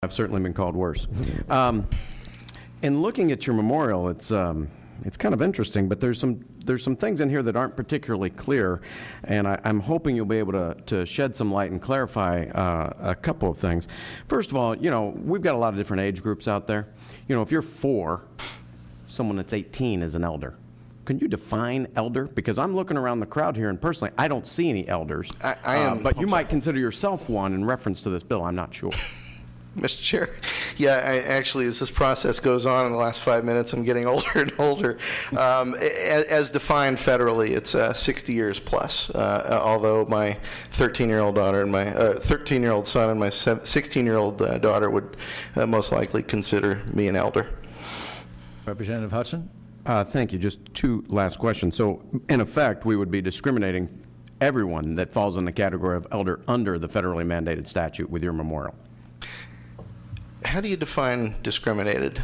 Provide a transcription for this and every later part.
I've certainly been called worse. In looking at your memorial, it's kind of interesting, but there's some things in here that aren't particularly clear, and I'm hoping you'll be able to shed some light and clarify a couple of things. First of all, we've got a lot of different age groups out there. If you're 4, someone that's 18 is an elder. Can you define elder? Because I'm looking around the crowd here, and personally, I don't see any elders. I am. But you might consider yourself one in reference to this bill. I'm not sure. Mr. Chair, actually, as this process goes on in the last 5 minutes, I'm getting older and older. As defined federally, it's 60 years plus. Although my 13-year-old daughter and my 13-year-old son and my 16-year-old daughter would most likely consider me an elder. Representative Hudson. Thank you. Just 2 last questions. So, in effect, we would be discriminating everyone that falls in the category of elder under the federally mandated statute with your memorial. How do you define discriminated?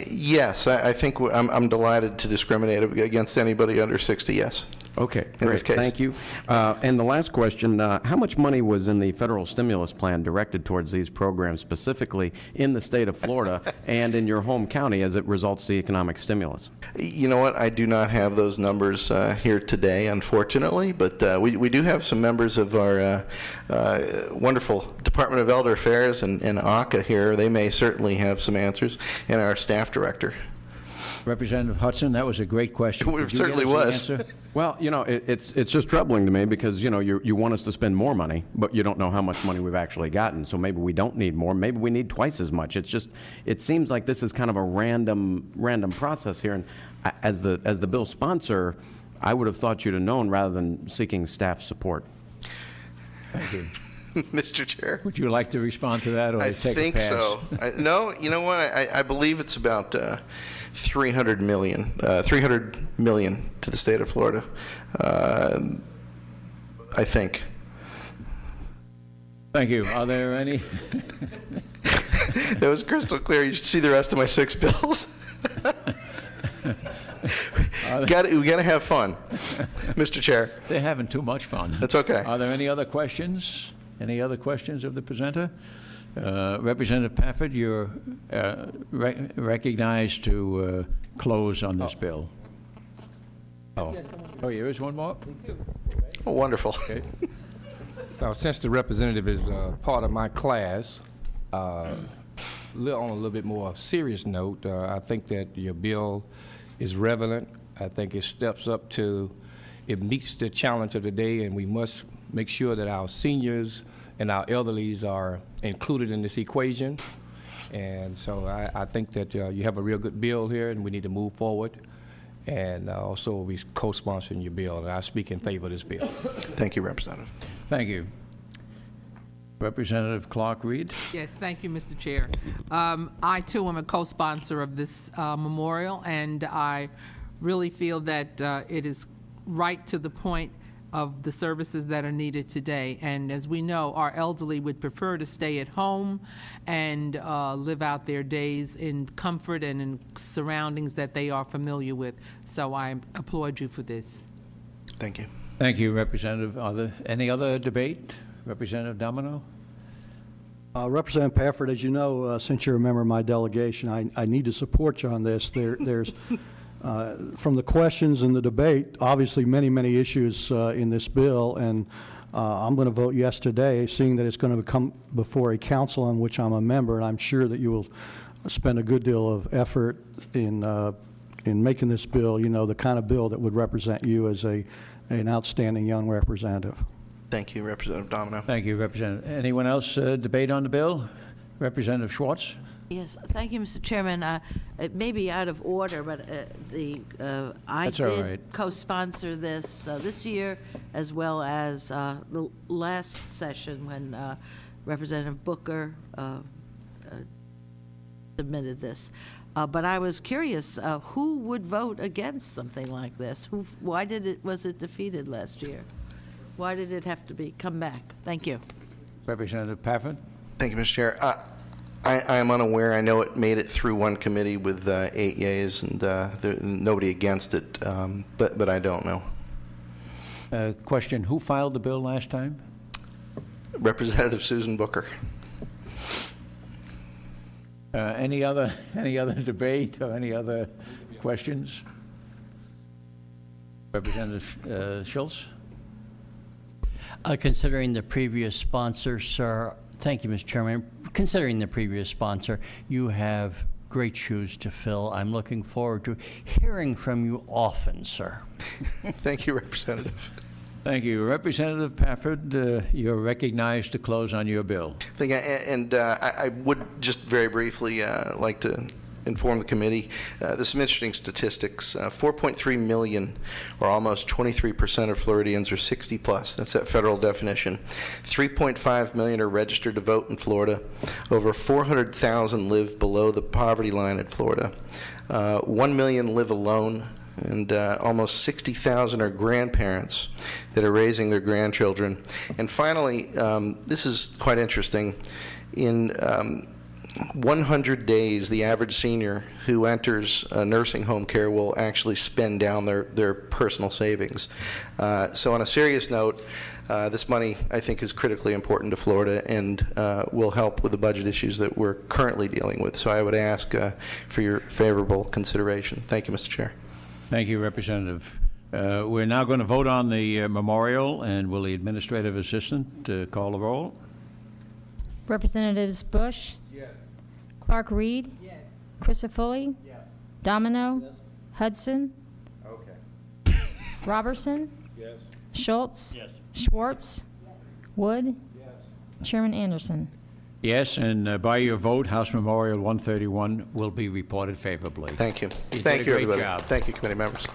Yes, I think I'm delighted to discriminate against anybody under 60, yes. Okay, in great. this case. Thank you. And the last question, how much money was in the federal stimulus plan directed towards these programs, specifically in the state of Florida and in your home county as it results to economic stimulus? You know what? I do not have those numbers here today, unfortunately, but we do have some members of our wonderful Department of Elder Affairs and ACA here. They may certainly have some answers, and our staff director. Representative Hudson, that was a great question. It certainly was. Well, it's just troubling to me because, you want us to spend more money, but you don't know how much money we've actually gotten. So maybe we don't need more. Maybe we need twice as much. It seems like this is kind of a random process here. And as the bill sponsor, I would have thought you'd have known rather than seeking staff support. Thank you. Mr. Chair. Would you like to respond to that, or I take think a pass? so. No, you know what? I believe it's about $300 million to the state of Florida. I think. Thank you. Are there any? That was crystal clear. You should see the rest of my 6 bills. We got to have fun, Mr. Chair. They're having too much fun. That's okay. Are there any other questions? Any other questions of the presenter? Representative Pafford, you're recognized to close on this bill. Oh, here is one more. Oh, wonderful. Okay. Now, since the representative is part of my class, on a little bit more serious note, I think that your bill is relevant. I think it steps up to, it meets the challenge of the day, and we must make sure that our seniors and our elderlies are included in this equation. And so I think that you have a real good bill here, and we need to move forward. And also, we co-sponsoring your bill, and I speak in favor of this bill. Thank you, Representative. Thank you. Representative Clark-Reed. Yes, thank you, Mr. Chair. I, too, am a co-sponsor of this memorial, and I really feel that it is right to the point of the services that are needed today. And as we know, our elderly would prefer to stay at home and live out their days in comfort and in surroundings that they are familiar with. So I applaud you for this. Thank you. Thank you, Representative. Are there any other debate? Representative Domino? Representative Pafford, as you know, since you're a member of my delegation, I need to support you on this. There's from the questions and the debate, obviously many issues in this bill, and I'm going to vote yes today, seeing that it's going to come before a council on which I'm a member, and I'm sure that you will spend a good deal of effort in making this bill, the kind of bill that would represent you as an outstanding young representative. Thank you, Representative Domino. Thank you, Representative. Anyone else debate on the bill? Representative Schwartz? Yes, thank you, Mr. Chairman. It may be out of order, but I That's all did right. co-sponsor this year, as well as the last session when Representative Booker submitted this. But I was curious, who would vote against something like this? Why was it defeated last year? Why did it have to come back? Thank you. Representative Pafford? Thank you, Mr. Chair. I am unaware. I know it made it through one committee with 8 yeas and nobody against it, but I don't know. Question, who filed the bill last time? Representative Susan Booker. Any other debate or any other questions? Representative Schultz? Considering the previous sponsor, sir, thank you, Mr. Chairman. Considering the previous sponsor, you have great shoes to fill. I'm looking forward to hearing from you often, sir. Thank you, Representative. Thank you. Representative Pafford, you're recognized to close on your bill. I would just very briefly like to inform the committee. There's some interesting statistics. 4.3 million, or almost 23% of Floridians are 60 plus. That's that federal definition. 3.5 million are registered to vote in Florida. Over 400,000 live below the poverty line in Florida. 1 million live alone. And almost 60,000 are grandparents that are raising their grandchildren. And finally, this is quite interesting. In 100 days, the average senior who enters nursing home care will actually spend down their personal savings. So on a serious note, this money, I think, is critically important to Florida and will help with the budget issues that we're currently dealing with. So I would ask for your favorable consideration. Thank you, Mr. Chair. Thank you, Representative. We're now going to vote on the memorial, and will the administrative assistant call the roll? Representatives Bush? Yes. Clark Reed? Yes. Crisafulli? Yes. Domino? Yes. Hudson? Okay. Robertson? Yes. Schultz? Yes. Schwartz? Yes. Wood? Yes. Chairman Anderson? Yes, and by your vote, House Memorial 131 will be reported favorably. Thank you. You did Thank a you, great everybody. job. Thank you, committee members.